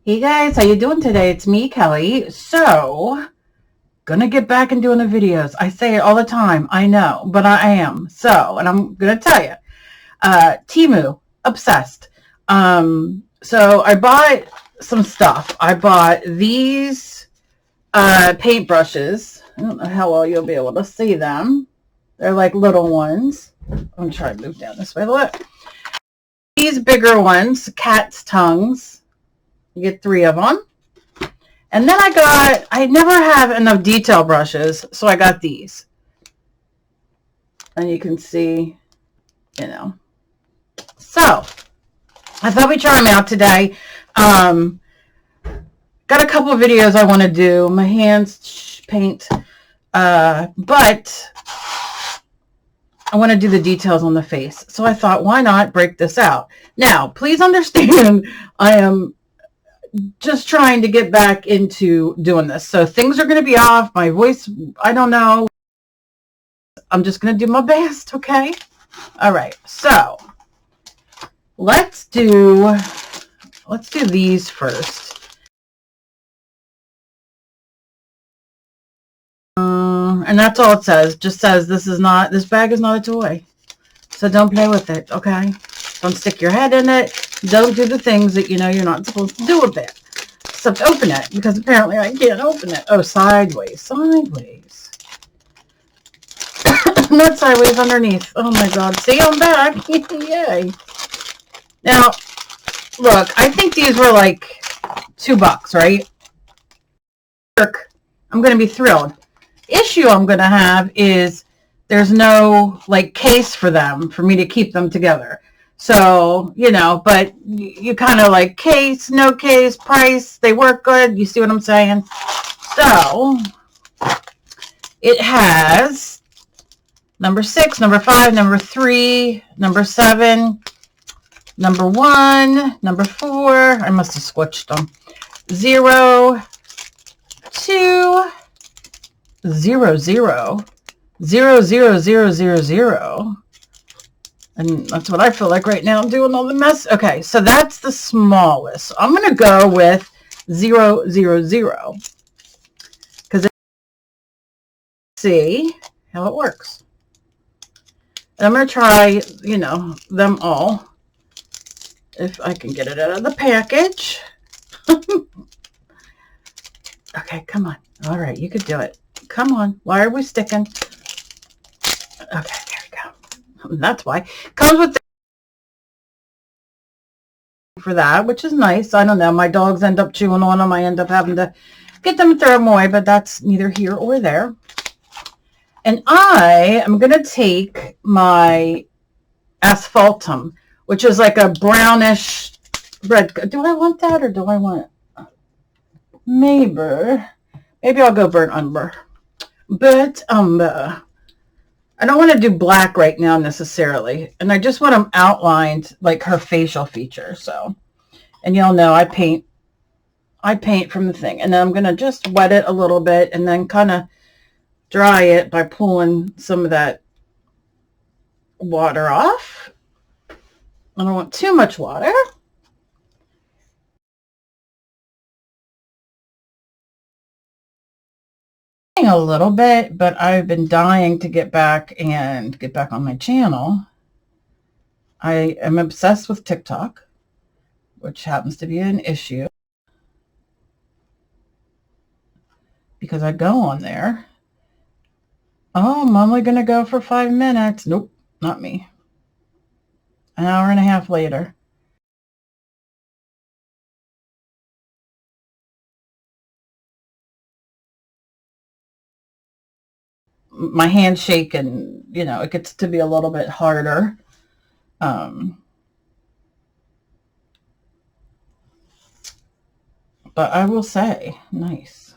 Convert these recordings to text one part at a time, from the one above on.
Hey guys, how you doing today? It's me, Kelly. So, gonna get back and doing the videos. I say it all the time, I know, but I am. So, and I'm gonna tell you, TEMU, obsessed. So I bought some stuff. I bought these paint brushes. I don't know how well you'll be able to see them. They're like little ones. I'm gonna try to move down this way. Look, these bigger ones, cat's tongues. You get 3 of them. And then I never have enough detail brushes, so I got these. And you can see, you know. So, I thought we'd try them out today. Got a couple of videos I want to do. My hands paint. But I want to do the details on the face. So I thought, why not break this out? Now, please understand, I am just trying to get back into doing this. So things are going to be off. My voice, I don't know. I'm just going to do my best, okay? All right. So let's do these first. And that's all it says. Just says this bag is not a toy. So don't play with it, okay? Don't stick your head in it. Don't do the things that you know you're not supposed to do with it. Except open it, because apparently I can't open it. Oh, sideways. Sideways. Not sideways, underneath. Oh my God. See, I'm back. Yay. Now, look, I think these were like $2, right? I'm going to be thrilled. Issue I'm going to have is there's no like case for them for me to keep them together. So, you know, but you kind of like case, no case, price, they work good. You see what I'm saying? So, it has number 6, number 5, number 3, number 7, number 1, number 4. I must have squished them. 0, 2, 0, 0, 0, 0, 0, 0, 0. And that's what I feel like right now. I'm doing all the mess. Okay, so that's the smallest. I'm going to go with 0, 0, 0. Because see how it works. And I'm going to try, you know, them all. If I can get it out of the package. Okay, come on. All right, you could do it. Come on. Why are we sticking? Okay, there we go. That's why. Comes with for that, which is nice. I don't know. My dogs end up chewing on them. I end up having to get them and throw them away, but that's neither here or there. And I am going to take my asphaltum, which is like a brownish red. Do I want that or do I want maybe I'll go burnt umber. But I don't want to do black right now necessarily. And I just want them outlined like her facial features. So, and y'all know I paint from the thing. And then I'm going to just wet it a little bit and then kind of dry it by pulling some of that water off. I don't want too much water. A little bit, but I've been dying to get back on my channel. I am obsessed with TikTok, which happens to be an issue because I go on there. Oh, I'm only going to go for 5 minutes. Nope, not me. An hour and a half later. My hands shake and, you know, it gets to be a little bit harder. But I will say, nice.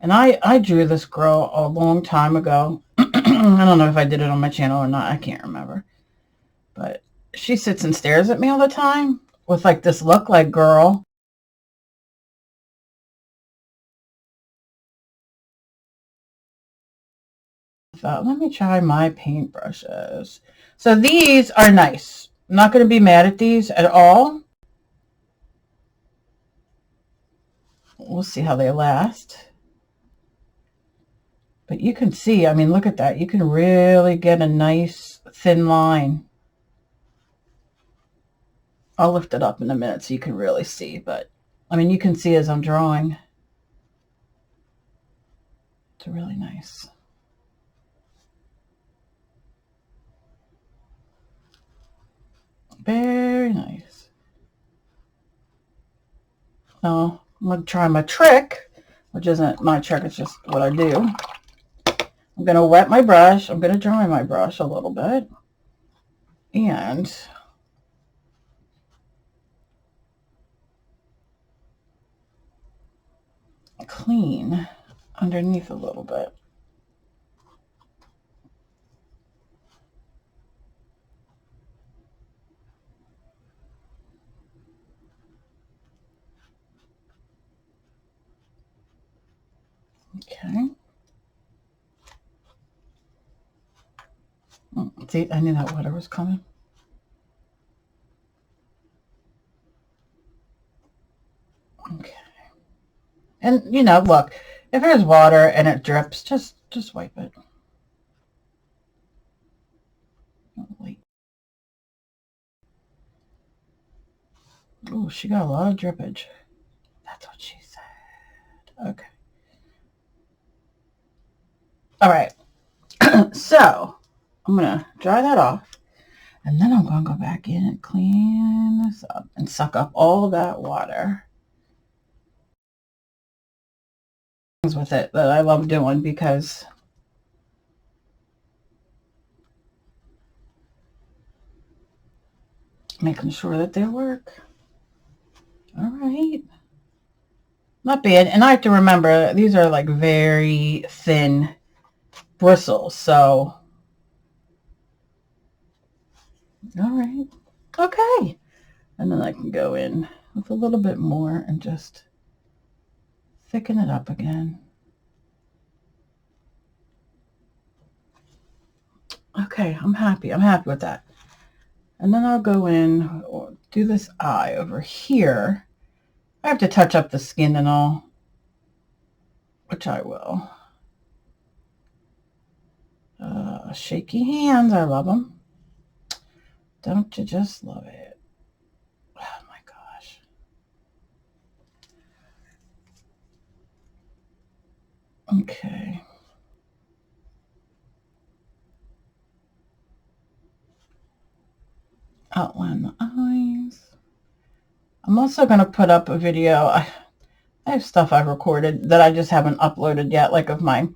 And I drew this girl a long time ago. I don't know if I did it on my channel or not. I can't remember. But she sits and stares at me all the time with like this look like, girl. let me try my paintbrushes. So these are nice. I'm not going to be mad at these at all. We'll see how they last. But you can see, I mean, look at that. You can really get a nice thin line. I'll lift it up in a minute so you can really see. But, I mean, you can see as I'm drawing. It's really nice. Very nice. Now, I'm going to try my trick, which isn't my trick, it's just what I do. I'm going to wet my brush. I'm going to dry my brush a little bit. And clean underneath a little bit. Okay. See, I knew that water was coming. Okay. And, you know, look, if there's water and it drips, just wipe it. Wait. Oh, she got a lot of drippage. That's what she said. Okay. All right. So I'm going to dry that off. And then I'm going to go back in and clean this up and suck up all that water. Things with it that I love doing because making sure that they work. All right. Not bad. And I have to remember, these are like very thin bristles. So, all right. Okay. And then I can go in with a little bit more and just thicken it up again. Okay, I'm happy. I'm happy with that. And then I'll go in, or do this eye over here. I have to touch up the skin and all, which I will. Shaky hands, I love them. Don't you just love it? Oh my gosh. Okay. Outline the eyes. I'm also going to put up a video. I have stuff I've recorded that I just haven't uploaded yet, like of my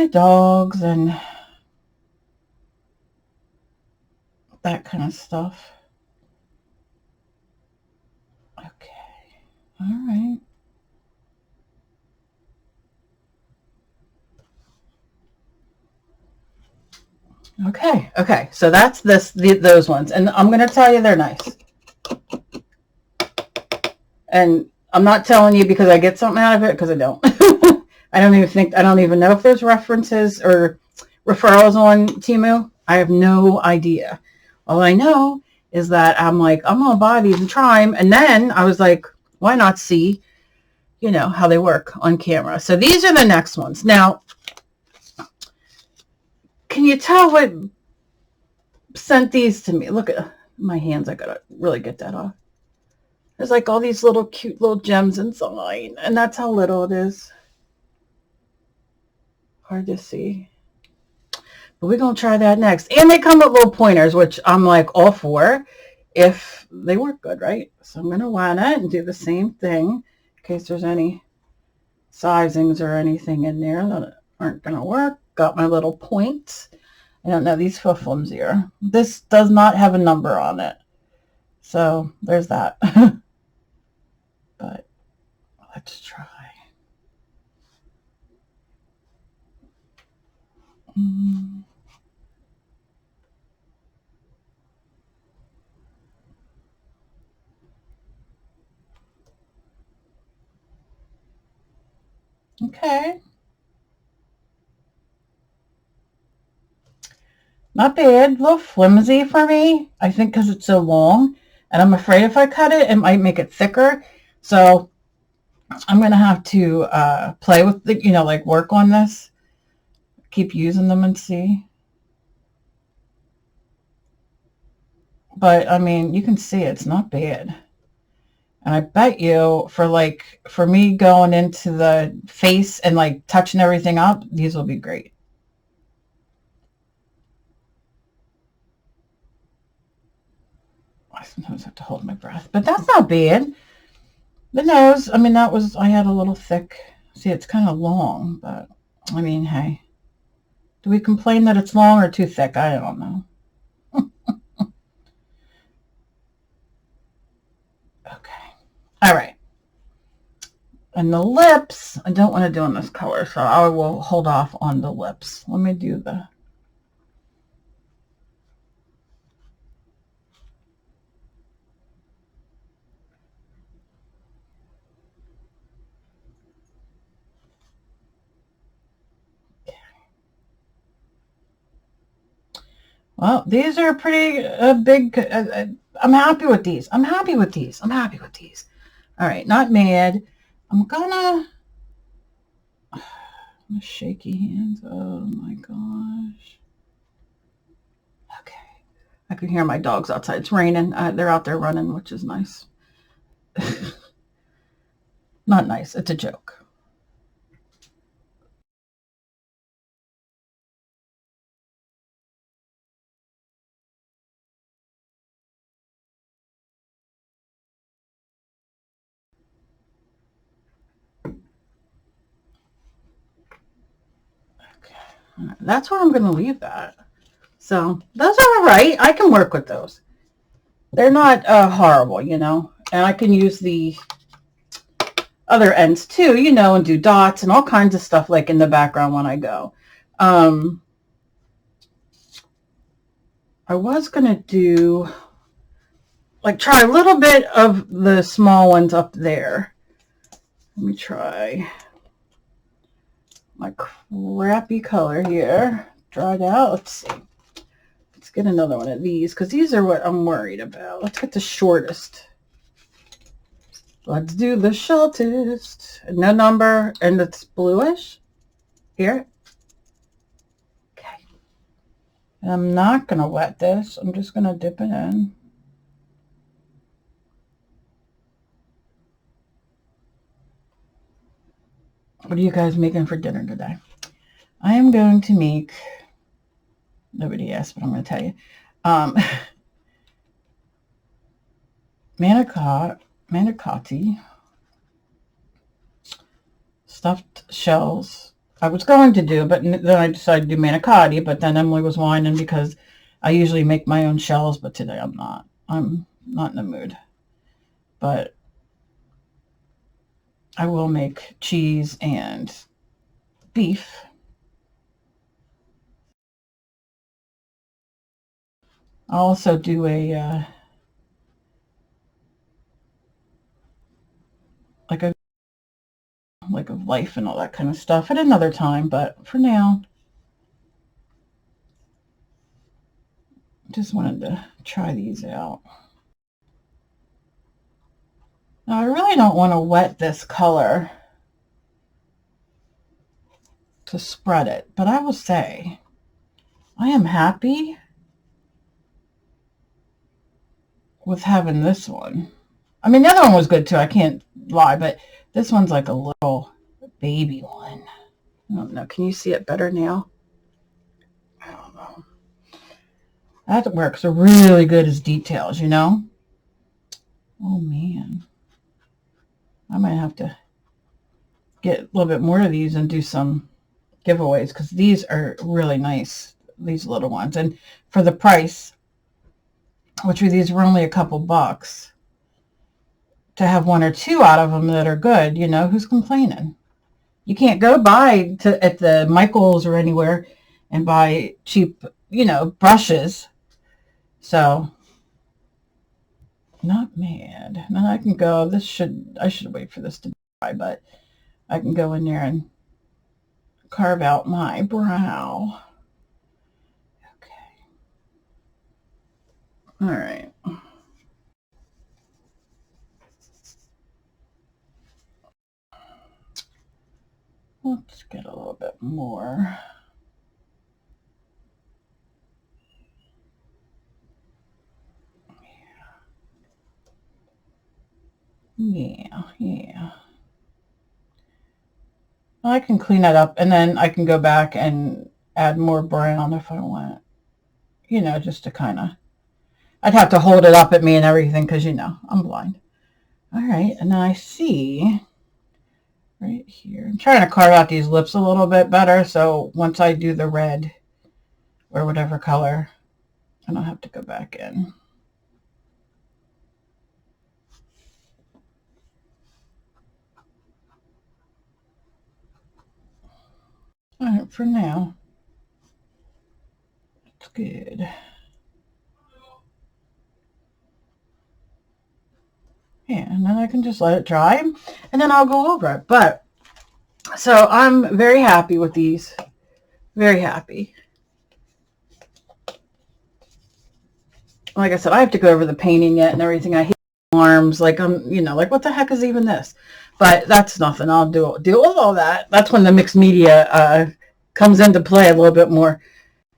dogs and that kind of stuff. Okay. All right. Okay. Okay. So that's those ones. And I'm going to tell you they're nice. And I'm not telling you because I get something out of it, because I don't. I don't even know if there's references or referrals on TEMU. I have no idea. All I know is that I'm like, I'm going to buy these and try them. And then I was like, why not see, you know, how they work on camera. So these are the next ones. Now, can you tell what sent these to me? Look at my hands. I got to really get that off. There's like all these little cute little gems inside. And that's how little it is. Hard to see. But we're going to try that next. And they come with little pointers, which I'm like all for if they work good, right? So I'm going to line it and do the same thing in case there's any sizings or anything in there that aren't going to work. Got my little points. I don't know. These feel flimsier. This does not have a number on it. So there's that. But let's try. Okay. Not bad. A little flimsy for me, I think, because it's so long. And I'm afraid if I cut it, it might make it thicker. So I'm going to have to play with the, like work on this. Keep using them and see. But, I mean, you can see it's not bad. And I bet you for me going into the face and like touching everything up, these will be great. I sometimes have to hold my breath, but that's not bad. The nose, I mean, I had a little thick. See, it's kind of long, but I mean, hey, do we complain that it's long or too thick? I don't know. Okay. All right. And the lips, I don't want to do in this color, so I will hold off on the lips. Let me do the... Well, these are pretty big. I'm happy with these. I'm happy with these. I'm happy with these. All right, not mad. I'm gonna shaky hands. Oh my gosh. Okay. I can hear my dogs outside. It's raining. They're out there running, which is nice. Not nice. It's a joke. Okay. That's where I'm going to leave that. So those are all right. I can work with those. They're not horrible, and I can use the other ends too, and do dots and all kinds of stuff like in the background when I go. I was going to do, like, try a little bit of the small ones up there. Let me try my crappy color here. Dried out. Let's see. Let's get another one of these because these are what I'm worried about. Let's get the shortest. Let's do the shortest. No number, and it's bluish. Here. Okay. And I'm not going to wet this. I'm just going to dip it in. What are you guys making for dinner today? I am going to make, nobody asked, but I'm going to tell you, manicotti, stuffed shells. I was going to do, but then I decided to do manicotti, but then Emily was whining because I usually make my own shells, but today I'm not. I'm not in the mood. But I will make cheese and beef. I'll also do a like of life and all that kind of stuff at another time, but for now, just wanted to try these out. Now, I really don't want to wet this color to spread it, but I will say I am happy with having this one. I mean, the other one was good too, I can't lie, but this one's like a little baby one. I don't know. Can you see it better now? I don't know. That works really good as details, Oh, man. I might have to get a little bit more of these and do some giveaways because these are really nice, these little ones. And for the price, these were only a couple bucks, to have one or two out of them that are good, who's complaining? You can't go buy at the Michael's or anywhere and buy cheap, brushes. So, not mad. Now I can go, I should wait for this to dry, but I can go in there and carve out my brow. Okay. All right. Let's get a little bit more. Yeah. I can clean that up, and then I can go back and add more brown if I want. You know, just to kind of, I'd have to hold it up at me and everything because, you know, I'm blind. All right, and then I see right here. I'm trying to carve out these lips a little bit better, so once I do the red or whatever color, I don't have to go back in. All right, for now, it's good. Yeah, and then I can just let it dry, and then I'll go over it. But, so I'm very happy with these. Very happy. Like I said, I have to go over the painting yet and everything. I hate arms. Like, you know, like, what the heck is even this? But that's nothing. I'll deal with all that. That's when the mixed media comes into play a little bit more.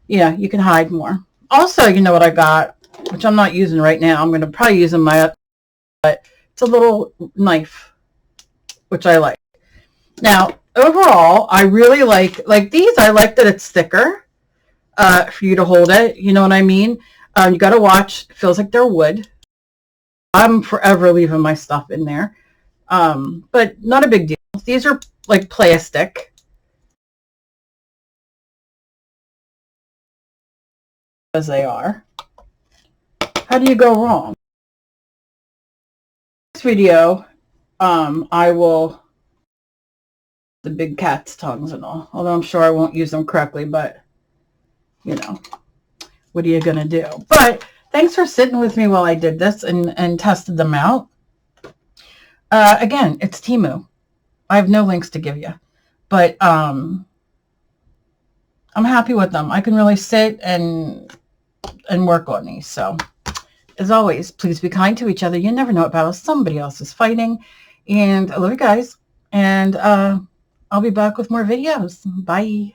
Yeah, you can hide more. Also, you know what I got, which I'm not using right now. I'm going to probably use in my, but it's a little knife, which I like. Now, overall, I really like these. I like that it's thicker for you to hold it. You know what I mean? You got to watch. It feels like they're wood. I'm forever leaving my stuff in there. But not a big deal. These are like plastic. As they are. How do you go wrong? This video, I will the big cat's tongues and all. Although I'm sure I won't use them correctly, but you know, what are you gonna do? But thanks for sitting with me while I did this and tested them out. Again, it's TEMU. I have no links to give you, but I'm happy with them. I can really sit and work on these. So as always, please be kind to each other. You never know what battle somebody else is fighting. And I love you guys. And I'll be back with more videos. Bye.